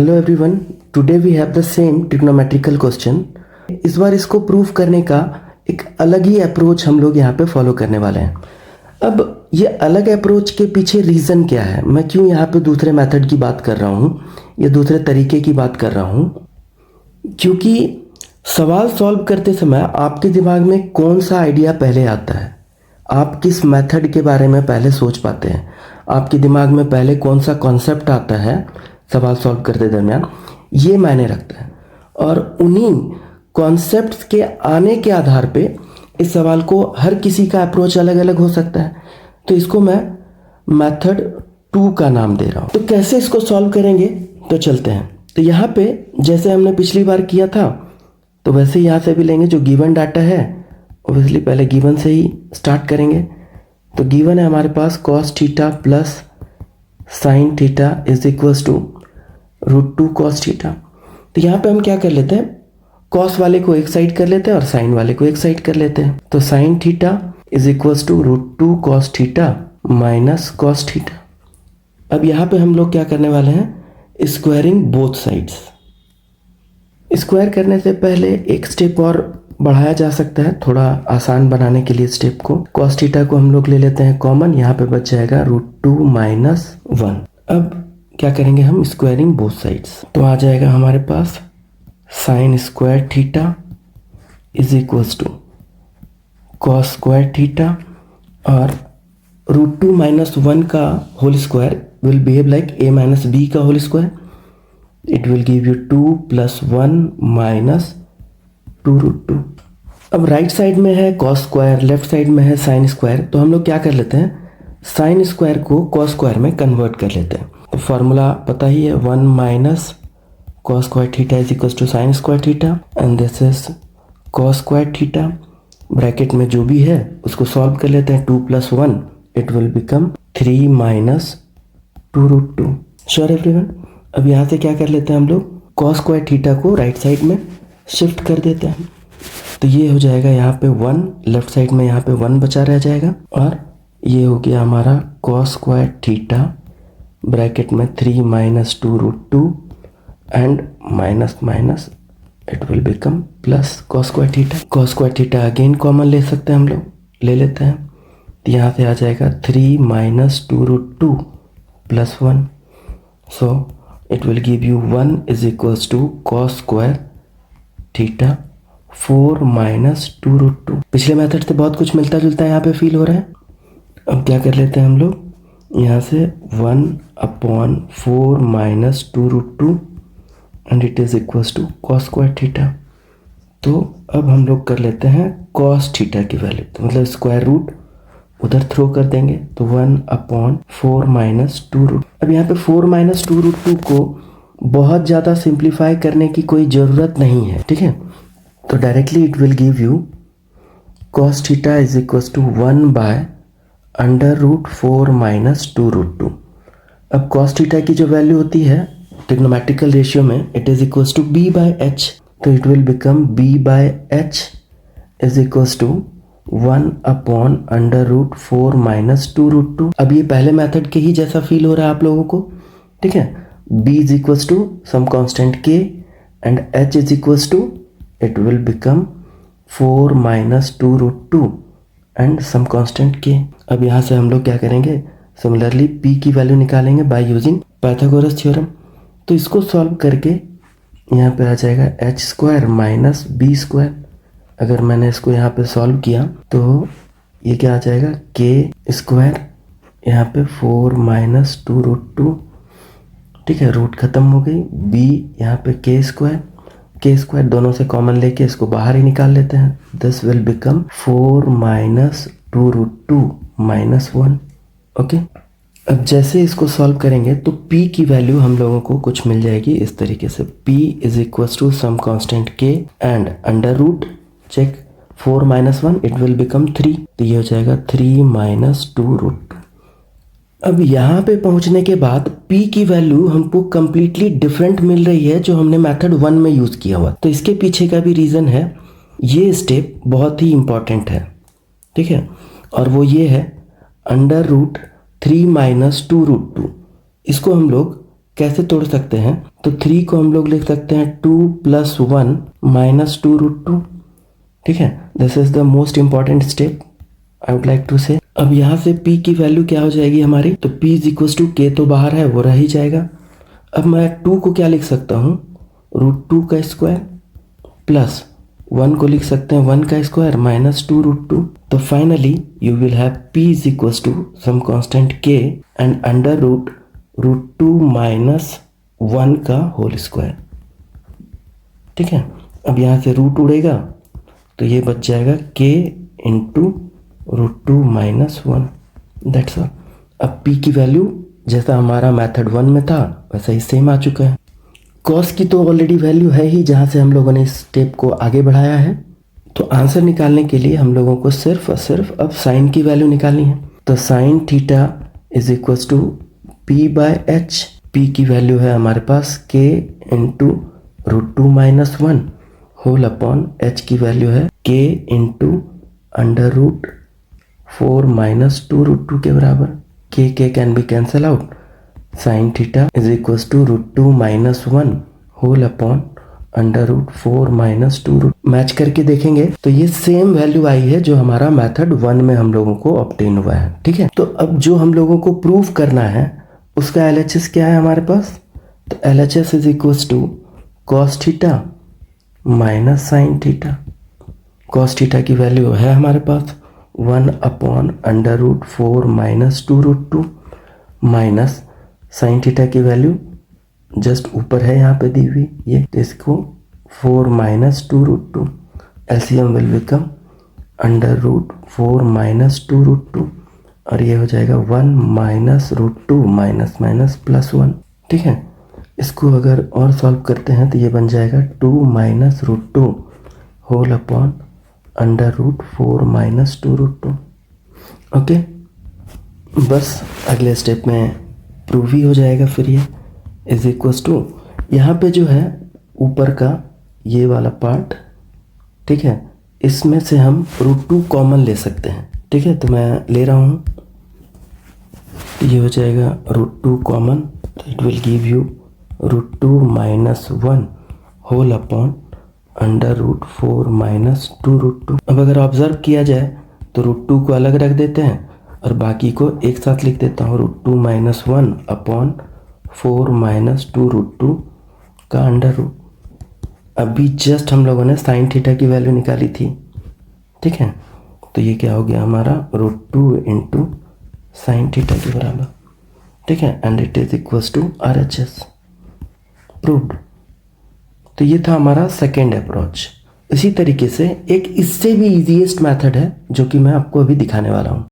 Hello everyone, today we have the same trigonometrical question. इस बार इसको प्रूव करने का एक अलग ही अप्रोच हम लोग यहाँ पे फॉलो करने वाले हैं। अब ये अलग अप्रोच के पीछे रीज़न क्या है, मैं क्यों यहाँ पे दूसरे मेथड की बात कर रहा हूँ या दूसरे तरीके की बात कर रहा हूँ, क्योंकि सवाल सॉल्व करते समय आपके दिमाग में कौन सा आइडिया पहले आता है, आप किस मेथड के बारे में पहले सोच पाते हैं, आपके दिमाग में पहले कौन सा कॉन्सेप्ट आता है सवाल सॉल्व करते दरमियान, ये मायने रखता है। और उन्हीं कॉन्सेप्ट्स के आने के आधार पे इस सवाल को हर किसी का अप्रोच अलग अलग हो सकता है। तो इसको मैं मेथड 2 का नाम दे रहा हूँ। तो कैसे इसको सॉल्व करेंगे, तो चलते हैं। तो यहाँ पे जैसे हमने पिछली बार किया था तो वैसे ही यहाँ से भी लेंगे। जो गिवन डाटा है ओबियसली पहले गिवन से ही स्टार्ट करेंगे। तो गिवन है हमारे पास cos theta plus sine theta is equals to √2 cos theta. तो यहाँ पे हम क्या कर लेते हैं, कॉस वाले को एक साइड कर लेते हैं और साइन वाले को एक साइड कर लेते हैं। तो sine theta is equals to √2 cos theta minus cos theta. अब यहाँ पे हम लोग क्या करने वाले हैं, स्क्वायरिंग बोथ साइड्स। स्क्वायर करने से पहले एक स्टेप और बढ़ाया जा सकता है थोड़ा आसान बनाने के लिए स्टेप को। कॉस थीटा को हम लोग ले लेते हैं कॉमन, यहाँ पे बच जाएगा √2 माइनस 1। अब क्या करेंगे हम, स्क्वायरिंग बोथ साइड्स। तो आ जाएगा हमारे पास sine square theta is equals to cos square theta, और √2 माइनस 1 का whole square will behave like a minus b का whole square. It will give you 2 plus 1 minus 2√2। अब राइट साइड में है कॉस स्क्वायर, लेफ्ट साइड में है sine square. तो हम लोग क्या कर लेते हैं, साइन स्क्वायर को कॉस स्क्वायर में कन्वर्ट कर लेते हैं। तो फॉर्मूला पता ही है, 1 minus cos square theta is equal to sine square theta and this is cos square theta. Bracket में जो भी है उसको सॉल्व कर लेते हैं। 2 plus 1 it will become 3 minus 2√2। Sure everyone. अब यहाँ से क्या कर लेते हैं हम लोग, कॉस स्क्वायर थीटा को राइट साइड में शिफ्ट कर देते हैं। तो ये हो जाएगा यहाँ पे 1, लेफ्ट साइड में यहाँ पे 1 बचा रह जाएगा, और ये हो गया हमारा कॉस स्क्वायर थीटा ब्रैकेट में 3 minus 2√2 and minus minus it will become plus cos square theta. Cos square theta again common ले सकते हैं हम लोग, ले लेते हैं। तो यहाँ से आ जाएगा 3 minus 2√2 plus 1। So it will give you 1 is equals to cos square theta 4 minus 2√2। पिछले मेथड से बहुत कुछ मिलता जुलता है यहाँ पे फील हो रहा है। अब क्या कर लेते हैं हम लोग, यहाँ से 1/4 minus 2√2 and it is equals to cos square theta. तो अब हम लोग कर लेते हैं कॉस थीटा की वैल्यू, तो मतलब स्क्वायर रूट उधर थ्रो कर देंगे। तो 1/4 माइनस 2√2। अब यहाँ पे 4 माइनस 2√2 को बहुत ज़्यादा सिंप्लीफाई करने की कोई ज़रूरत नहीं है, ठीक है। तो directly it will give you cos theta is equals to 1/√4 minus 2√2। अब कॉस थीटा की जो वैल्यू होती है ट्रिग्नोमेट्रिकल रेशियो में, it is equals to b/h। तो it will become b/h is equals to 1/√4 minus 2√2। अब ये पहले मेथड के ही जैसा फील हो रहा है आप लोगों को, ठीक है। b is equals to some constant k and h is equals to it will become 4 minus 2√2 and some constant k। अब यहाँ से हम लोग क्या करेंगे, सिमिलरली p की वैल्यू निकालेंगे बाय यूजिंग पाइथागोरस थ्योरम। तो इसको सॉल्व करके यहाँ पे आ जाएगा h² माइनस b²। अगर मैंने इसको यहाँ पे सॉल्व किया तो ये क्या आ जाएगा, k², यहाँ पे 4 माइनस 2√2, ठीक है। रूट खत्म हो गई, b यहाँ पे k² दोनों से कॉमन लेके इसको बाहर ही निकाल लेते हैं। This will become 4 minus 2√2 minus 1। Okay. अब जैसे इसको सॉल्व करेंगे तो p की वैल्यू हम लोगों को कुछ मिल जाएगी इस तरीके से, p is equals to some constant k and under root check 4 minus 1 it will become 3। तो ये हो जाएगा 3 माइनस 2√2। अब यहाँ पे पहुँचने के बाद p की वैल्यू हमको कम्प्लीटली डिफरेंट मिल रही है जो हमने मेथड 1 में यूज़ किया हुआ। तो इसके पीछे का भी रीज़न है, ये स्टेप बहुत ही इम्पॉर्टेंट है, ठीक है। और वो ये है अंडर रूट 3 माइनस 2√2। इसको हम लोग कैसे तोड़ सकते हैं, तो 3 को हम लोग लिख सकते हैं 2 + 1 - 2√2। ठीक है, this is the most important step I would like to say. अब यहाँ से p की वैल्यू क्या हो जाएगी हमारी, तो p = k तो बाहर है, वो रह ही जाएगा। अब मैं 2 को क्या लिख सकता हूँ, √2 का स्क्वायर प्लस 1 को लिख सकते हैं 1 का स्क्वायर माइनस 2√2। तो finally you will have p = some constant k and under √2 - 1 का होल स्क्वायर। ठीक है, अब यहाँ से रूट उड़ेगा तो ये बच जाएगा k × √2 - 1, दैट्स ऑल। अब p की वैल्यू जैसा हमारा मेथड 1 में था वैसा ही सेम आ चुका है। कॉस की तो ऑलरेडी वैल्यू है ही जहाँ से हम लोगों ने इस स्टेप को आगे बढ़ाया है। तो आंसर निकालने के लिए हम लोगों को सिर्फ और सिर्फ अब साइन की वैल्यू निकालनी है। तो sin θ = p/h। p की वैल्यू है हमारे पास k × √2 - 1 होल अपॉन h की वैल्यू है k × √4 - 2√2 के बराबर। k can be cancel out. sin θ = √2 - 1 whole upon √4 - 2। Match करके देखेंगे तो ये सेम वैल्यू आई है जो हमारा मेथड 1 में हम लोगों को ऑब्टेन हुआ है। ठीक है, तो अब जो हम लोगों को प्रूफ करना है उसका LHS क्या है हमारे पास, तो LHS = cos θ - sin θ। cos θ की वैल्यू है हमारे पास 1 अपॉन √4 - 2√2 माइनस sin θ की वैल्यू जस्ट ऊपर है यहाँ पे दी हुई ये, तो इसको 4 - 2√2 LCM विल बिकम √4 - 2√2 और ये हो जाएगा 1 - √2 माइनस +1। ठीक है, इसको अगर और सॉल्व करते हैं तो ये बन जाएगा 2 - √2 होल अपॉन √4 - 2√2। ओके, बस अगले स्टेप में प्रूव ही हो जाएगा। फिर ये = यहाँ पे जो है ऊपर का ये वाला पार्ट, ठीक है, इसमें से हम √2 कॉमन ले सकते हैं। ठीक है, तो मैं ले रहा हूँ, तो ये हो जाएगा √2 कॉमन, तो it will give you √2 - 1 whole upon √4 - 2√2। अब अगर ऑब्जर्व किया जाए तो √2 को अलग रख देते हैं और बाकी को एक साथ लिख देता हूँ, √2 - 1 अपॉन 4 - 2√2 का अंडर रूट। अभी जस्ट हम लोगों ने sin θ की वैल्यू निकाली थी। ठीक है, तो ये क्या हो गया हमारा √2 × sin θ के बराबर। ठीक है, and it is = RHS proved. तो ये था हमारा सेकेंड अप्रोच। इसी तरीके से एक इससे भी इजीएस्ट मेथड है जो कि मैं आपको अभी दिखाने वाला हूँ।